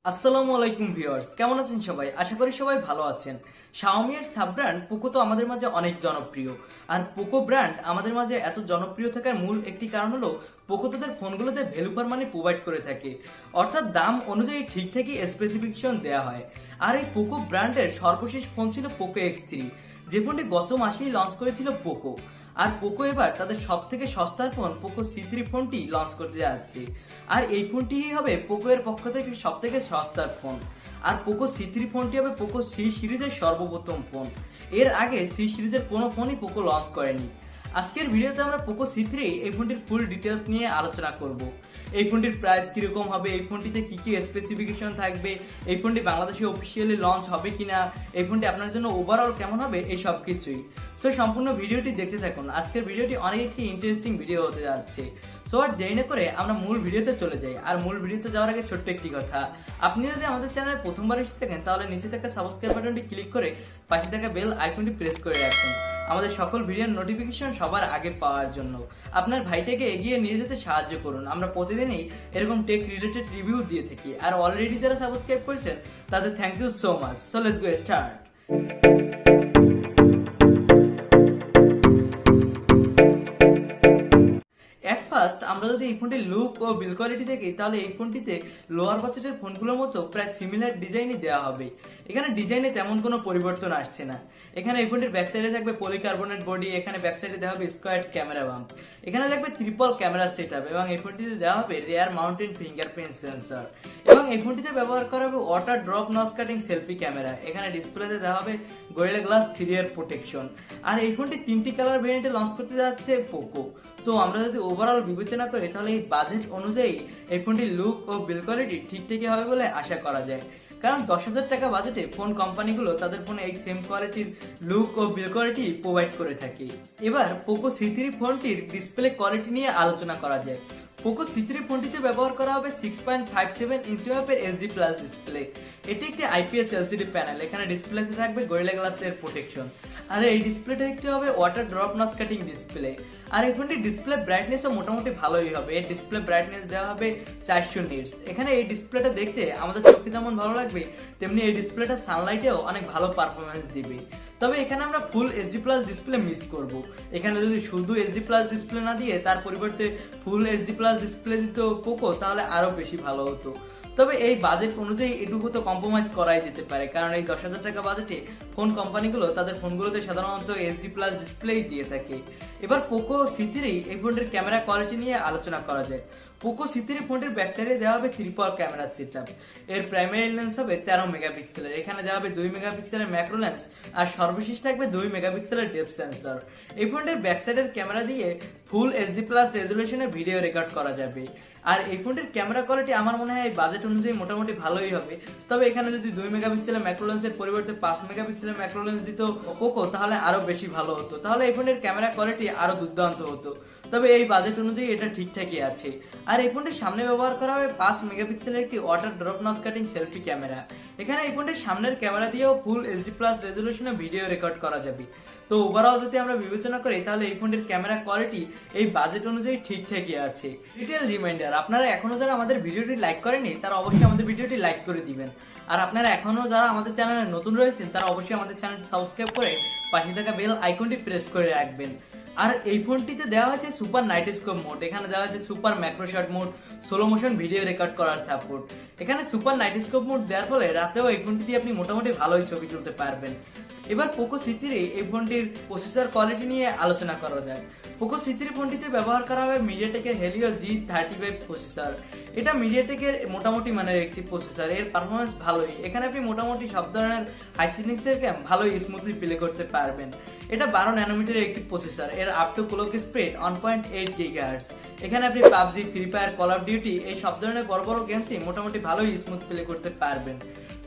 আসসালামু আলাইকুম ভিউয়ার্স, কেমন আছেন সবাই? আশা করি সবাই ভালো আছেন। শাওমি এর সাব ব্র্যান্ড পোকো তো আমাদের মাঝে অনেক জনপ্রিয়। আর পোকো ব্র্যান্ড আমাদের মাঝে এত জনপ্রিয় থাকার মূল একটি কারণ হলো পোকো তাদের ফোনগুলোতে ভ্যালু ফর মানি প্রোভাইড করে থাকে। অর্থাৎ দাম অনুযায়ী ঠিকঠাকই স্পেসিফিকেশন দেওয়া হয়। আর এই পোকো ব্র্যান্ডের সর্বশেষ ফোন ছিল পোকো X3, যে ফোনটি গত মাসেই লঞ্চ করেছিল পোকো। আর পোকো এবার তাদের সব থেকে সস্তার ফোন পোকো C3 ফোনটি লঞ্চ করতে যাচ্ছে। আর এই ফোনটিই হবে পোকো এর পক্ষ থেকে সব থেকে সস্তার ফোন। আর পোকো C3 ফোনটি হবে পোকো সি সিরিজের সর্বপ্রথম ফোন। এর আগে সি সিরিজের কোনো ফোনই পোকো লঞ্চ করেনি। আজকের ভিডিওতে আমরা পোকো C3 এই ফোনটির ফুল ডিটেলস নিয়ে আলোচনা করব। এই ফোনটির প্রাইস কিরকম হবে, এই ফোনটিতে কি কি স্পেসিফিকেশন থাকবে, এই ফোনটি বাংলাদেশে অফিসিয়ালি লঞ্চ হবে কিনা, এই ফোনটি আপনার জন্য ওভারঅল কেমন হবে, এই সব কিছুই। সো সম্পূর্ণ ভিডিওটি দেখতে থাকুন। আজকের ভিডিওটি অনেক একটি ইন্টারেস্টিং ভিডিও হতে যাচ্ছে। সো আর দেরি না করে আমরা মূল ভিডিওতে চলে যাই। আর মূল ভিডিওতে যাওয়ার আগে ছোট্ট একটি কথা, আপনি যদি আমাদের চ্যানেলে প্রথমবার এসে থাকেন তাহলে নিচে থাকা সাবস্ক্রাইব বাটনটি ক্লিক করে পাশে থাকা বেল আইকনটি প্রেস করে রাখুন আমাদের সকল ভিডিওর নোটিফিকেশন সবার আগে পাওয়ার জন্য। আপনার ভাইটাকে এগিয়ে নিয়ে যেতে সাহায্য করুন। আমরা প্রতিদিনই এরকম টেক রিলেটেড রিভিউ দিয়ে থাকি। আর অলরেডি যারা সাবস্ক্রাইব করেছেন তাদের thank you so much. So let's go start. First আমরা যদি এই ফোনটির লুক ও বিল কোয়ালিটি দেখি তাহলে এই ফোনটিতে লোয়ার বাজেটের ফোনগুলোর মতো প্রায় সিমিলার ডিজাইনই দেওয়া হবে। এখানে ডিজাইনে তেমন কোনো পরিবর্তন আসছে না। এখানে এই ফোনটির ব্যাক সাইডে থাকবে পলিকার্বনেট বডি, এখানে ব্যাক সাইডে দেওয়া হবে স্কোয়াড ক্যামেরা বাম্প, এখানে থাকবে ট্রিপল ক্যামেরা সেটআপ এবং এই ফোনটিতে দেওয়া হবে রিয়ার মাউন্টেড ফিঙ্গারপ্রিন্ট সেন্সর এবং এই ফোনটিতে ব্যবহার করা হবে water drop notch cutting selfie camera. এখানে ডিসপ্লেতে দেওয়া হবে গরিলা গ্লাস 3 এর প্রোটেকশন। আর এই ফোনটি 3টি কালার ভেরিয়েন্টে লঞ্চ করতে যাচ্ছে পোকো। তো আমরা যদি ওভারঅল বিবেচনা করি তাহলে এই বাজেট অনুযায়ী এই ফোনটির লুক ও বিল কোয়ালিটি ঠিকঠাকই হবে বলে আশা করা যায়। কারণ 10,000 টাকা বাজেটে ফোন কোম্পানিগুলো তাদের ফোনে এই সেম কোয়ালিটির লুক ও বিল কোয়ালিটি প্রোভাইড করে থাকে। এবার পোকো C3 ফোনটির ডিসপ্লে কোয়ালিটি নিয়ে আলোচনা করা যায়। পোকো C3 ফোনটিতে ব্যবহার করা হবে 6.57 ইঞ্চি মাপের hd+ ডিসপ্লে। এটি একটি IPS LCD প্যানেল। এখানে ডিসপ্লেতে থাকবে গরিলা গ্লাসের প্রোটেকশন। আর এই ডিসপ্লেটা একটি হবে water drop notch cutting display. আর এই ফোনটির ডিসপ্লে ব্রাইটনেসও মোটামুটি ভালোই হবে। এর ডিসপ্লে ব্রাইটনেস দেওয়া হবে 400 নিটস। এখানে এই ডিসপ্লেটা দেখতে আমাদের চোখে যেমন ভালো লাগবে তেমনি এই ডিসপ্লেটা সানলাইটেও অনেক ভালো পারফরমেন্স দিবে। তবে এখানে আমরা ফুল hd+ ডিসপ্লে মিস করব। এখানে যদি শুধু hd+ ডিসপ্লে না দিয়ে তার পরিবর্তে ফুল hd+ ডিসপ্লে দিত পোকো তাহলে আরো বেশি ভালো হতো। তবে এই বাজেট অনুযায়ী এটুকু তো কম্প্রোমাইজ করাই যেতে পারে, কারণ এই 10,000 টাকা বাজেটে ফোন কোম্পানিগুলো তাদের ফোনগুলোতে সাধারণত hd+ ডিসপ্লেই দিয়ে থাকে। এবার পোকো C3 এই ফোনটির ক্যামেরা কোয়ালিটি নিয়ে আলোচনা করা যায়। পোকো C3 ফোনটির ব্যাক সাইডে দেওয়া হবে ট্রিপল ক্যামেরা সেটআপ। এর প্রাইমারি লেন্স হবে 13 মেগাপিক্সেলের, এখানে দেওয়া হবে 2 মেগাপিক্সেলের ম্যাক্রো লেন্স আর সর্বশেষ থাকবে 2 মেগাপিক্সেলের ডেপথ সেন্সর। এই ফোনটির ব্যাক সাইডের ক্যামেরা দিয়ে ফুল hd+ রেজোলিউশনে ভিডিও রেকর্ড করা যাবে। আর এই ফোনটির ক্যামেরা কোয়ালিটি আমার মনে হয় বাজেট অনুযায়ী মোটামুটি ভালোই হবে। তবে এখানে যদি 2 মেগাপিক্সেলের ম্যাক্রো লেন্সের পরিবর্তে 5 মেগাপিক্সেলের ম্যাক্রো লেন্স দিত পোকো তাহলে আরো বেশি ভালো হতো, তাহলে এই ফোনের ক্যামেরা কোয়ালিটি আরো দুর্দান্ত হতো। তবে এই বাজেট অনুযায়ী এটা ঠিকঠাকই আছে। আর এই ফোনটির সামনে ব্যবহার করা হবে 5 মেগাপিক্সেলের একটি water drop notch cutting selfie camera. এখানে এই ফোনটির সামনের ক্যামেরা দিয়েও ফুল hd+ রেজোলিউশনে ভিডিও রেকর্ড করা যাবে। তো ওভারঅল যদি আমরা বিবেচনা করি তাহলে এই ফোনটির ক্যামেরা কোয়ালিটি এই বাজেট অনুযায়ী ঠিকঠাকই আছে। ডিটেল রিমাইন্ডার, আপনারা এখনো যারা আমাদের ভিডিওটি লাইক করেননি তারা অবশ্যই আমাদের ভিডিওটি লাইক করে দিবেন। আর আপনারা এখনো যারা আমাদের চ্যানেলে নতুন রয়েছেন তারা অবশ্যই আমাদের চ্যানেলটি সাবস্ক্রাইব করে পাশে থাকা বেল আইকনটি প্রেস করে রাখবেন। আর এই ফোনটিতে দেওয়া হয়েছে সুপার নাইট স্কোপ মোড, এখানে দেওয়া হয়েছে super macro shot mode, slow motion video record করার সাপোর্ট। এখানে সুপার নাইট স্কোপ মোড দেওয়ার ফলে রাতেও এই ফোনটি দিয়ে আপনি মোটামুটি ভালোই ছবি তুলতে পারবেন। এবার পোকো C3 এই ফোনটির প্রসেসর কোয়ালিটি নিয়ে আলোচনা করা যায়। পোকো C3 ফোনটিতে ব্যবহার করা হবে মিডিয়াটেকের হেলিও G35 প্রসেসর। এটা মিডিয়াটেকের মোটামুটি মানের একটি প্রসেসর, এর পারফরমেন্স ভালোই। এখানে আপনি মোটামুটি সব ধরনের হাই সেটিংসের গেম ভালোই স্মুথলি প্লে করতে পারবেন। এটা 12 ন্যানোমিটারের একটি প্রসেসর, এর up to clock speed 1.8 GHz। এখানে আপনি PUBG, free fire, call of duty এই সব ধরনের বড় বড় গেমসই মোটামুটি ভালোই স্মুথ প্লে করতে পারবেন।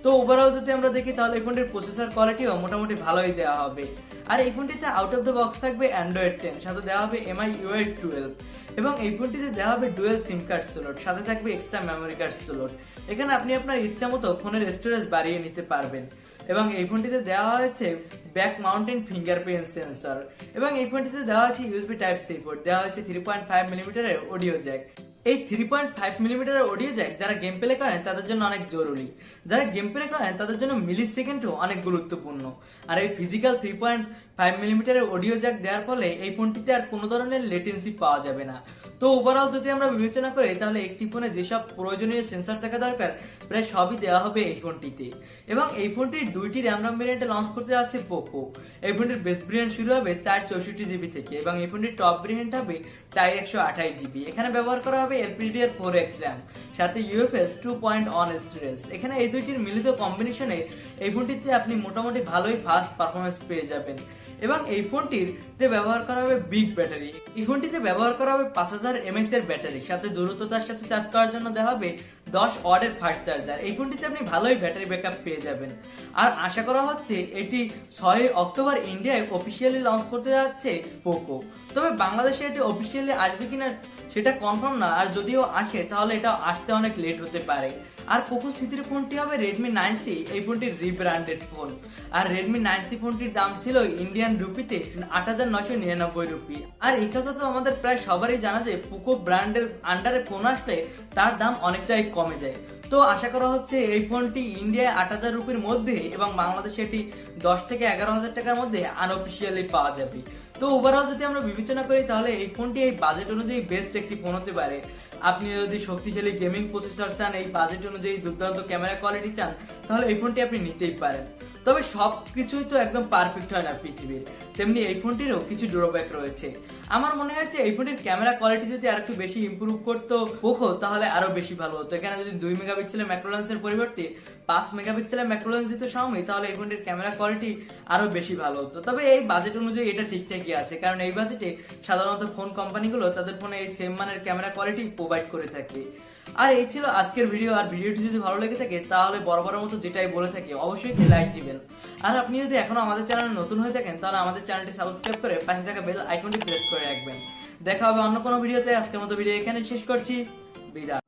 তো ওভারঅল যদি আমরা দেখি তাহলে এই ফোনটির প্রসেসর কোয়ালিটিও মোটামুটি ভালোই দেওয়া হবে। আর এই ফোনটিতে আউট অফ দ্য বক্স থাকবে Android 10, সাথে দেওয়া হবে MIUI 12 এবং এই ফোনটিতে দেওয়া হবে ডুয়েল সিম কার্ড স্লট, সাথে থাকবে এক্সট্রা মেমোরি কার্ড স্লট। এখানে আপনি আপনার ইচ্ছা মতো ফোনের স্টোরেজ বাড়িয়ে নিতে পারবেন। এবং এই ফোনটিতে দেওয়া হয়েছে ব্যাক মাউন্টেড ফিঙ্গারপ্রিন্ট সেন্সর এবং এই ফোনটিতে দেওয়া হয়েছে USB Type-C পোর্ট, দেওয়া হয়েছে 3.5 মিলিমিটারের অডিও জ্যাক। এই 3.5 মিলিমিটারের অডিও জ্যাক যারা গেম প্লে করেন তাদের জন্য অনেক জরুরি, যারা গেম প্লে করেন তাদের জন্য মিলি সেকেন্ডও অনেক গুরুত্বপূর্ণ। আর এই ফিজিক্যাল 3.5 মিলিমিটারের অডিও জ্যাক দেওয়ার ফলে এই ফোনটিতে আর কোনো ধরনের লেটেন্সি পাওয়া যাবে না। তো ওভারঅল যদি আমরা বিবেচনা করি তাহলে একটি ফোনে যেসব প্রয়োজনীয় সেন্সর থাকা দরকার প্রায় সবই দেওয়া হবে এই ফোনটিতে। এবং এই ফোনটির 2টি র্যাম ভেরিয়েন্টে লঞ্চ করতে যাচ্ছে পোকো। এই ফোনটির বেস ভেরিয়েন্ট শুরু হবে 464 জিবি থেকে এবং এই ফোনটির টপ ভেরিয়েন্ট হবে 4128 জিবি। এখানে ব্যবহার করা হবে LPDDR4X RAM, সাথে UFS 2.1 স্টোরেজ। এখানে এই দুইটির মিলিত কম্বিনেশনে এই ফোনটিতে আপনি মোটামুটি ভালোই ফাস্ট পারফরমেন্স পেয়ে যাবেন। এবং এই ফোনটিতে ব্যবহার করা হবে বিগ ব্যাটারি। এই ফোনটিতে ব্যবহার করা হবে 5000 mAh এর ব্যাটারি, সাথে দ্রুততার সাথে চার্জ করার জন্য দেওয়া হবে 10 ওয়াটের ফাস্ট চার্জার। এই ফোনটিতে আপনি ভালোই ব্যাটারি ব্যাকআপ পেয়ে যাবেন। আর আশা করা হচ্ছে এটি 6 অক্টোবর ইন্ডিয়ায় অফিসিয়ালি লঞ্চ করতে যাচ্ছে পোকো। তবে বাংলাদেশে এটি অফিসিয়ালি আসবে কিনা সেটা কনফার্ম না, আর যদিও আসে তাহলে এটা আসতে অনেক লেট হতে পারে। আর পোকো সি3 ফোনটি হবে Redmi 9C, এই ফোনটির রিব্র্যান্ডেড ফোন। আর Redmi 9C ফোনটির দাম ছিল ইন্ডিয়ান রুপিতে 8999 রুপি। আর এই কথা তো আমাদের প্রায় সবারই জানা যে পোকো ব্র্যান্ডের আন্ডারে ফোন আসলে তার দাম অনেকটাই কমে যায়। তো আশা করা হচ্ছে এই ফোনটি ইন্ডিয়ায় 8000 রুপির মধ্যে এবং বাংলাদেশে এটি 10 থেকে 11,000 টাকার মধ্যে আনঅফিসিয়ালি পাওয়া যাবে। তো ওভারঅল যদি আমরা বিবেচনা করি তাহলে এই ফোনটি এই বাজেট অনুযায়ী বেস্ট একটি ফোন হতে পারে। আপনি যদি শক্তিশালী গেমিং প্রসেসর চান, এই বাজেট অনুযায়ী দুর্দান্ত ক্যামেরা কোয়ালিটি চান, তাহলে এই ফোনটি আপনি নিতেই পারেন। তবে সব কিছুই তো একদম পারফেক্ট হয় না পৃথিবীর, তেমনি এই ফোনটিরও কিছু ড্রব্যাক রয়েছে। আমার মনে হয় যে এই ফোনটির ক্যামেরা কোয়ালিটি যদি আর একটু বেশি ইমপ্রুভ করতো পোকো তাহলে আরো বেশি ভালো হতো। এখানে যদি 2 মেগাপিক্সেলের ম্যাক্রো লেন্সের পরিবর্তে 5 মেগাপিক্সেলের ম্যাক্রো লেন্স দিত শাওমি, তাহলে এই ফোনটির ক্যামেরা কোয়ালিটি আরো বেশি ভালো হতো। তবে এই বাজেট অনুযায়ী এটা ঠিকঠাকই আছে, কারণ এই বাজেটে সাধারণত ফোন কোম্পানিগুলো তাদের ফোনে এই সেম মানের ক্যামেরা কোয়ালিটি প্রোভাইড করে থাকে। আর এই ছিল আজকের ভিডিও। আর ভিডিওটি যদি ভালো লেগে থাকে তাহলে বরাবরের মতো যেটাই বলে থাকি অবশ্যই একটি লাইক দিবেন। আর আপনি যদি এখনো আমাদের চ্যানেলে নতুন হয়ে থাকেন তাহলে আমাদের চ্যানেলটি সাবস্ক্রাইব করে পাশে থাকা বেল আইকনটি প্রেস করে রাখবেন। দেখা হবে অন্য কোনো ভিডিওতে। আজকের মতো ভিডিও এখানে শেষ করছি। বিদায়।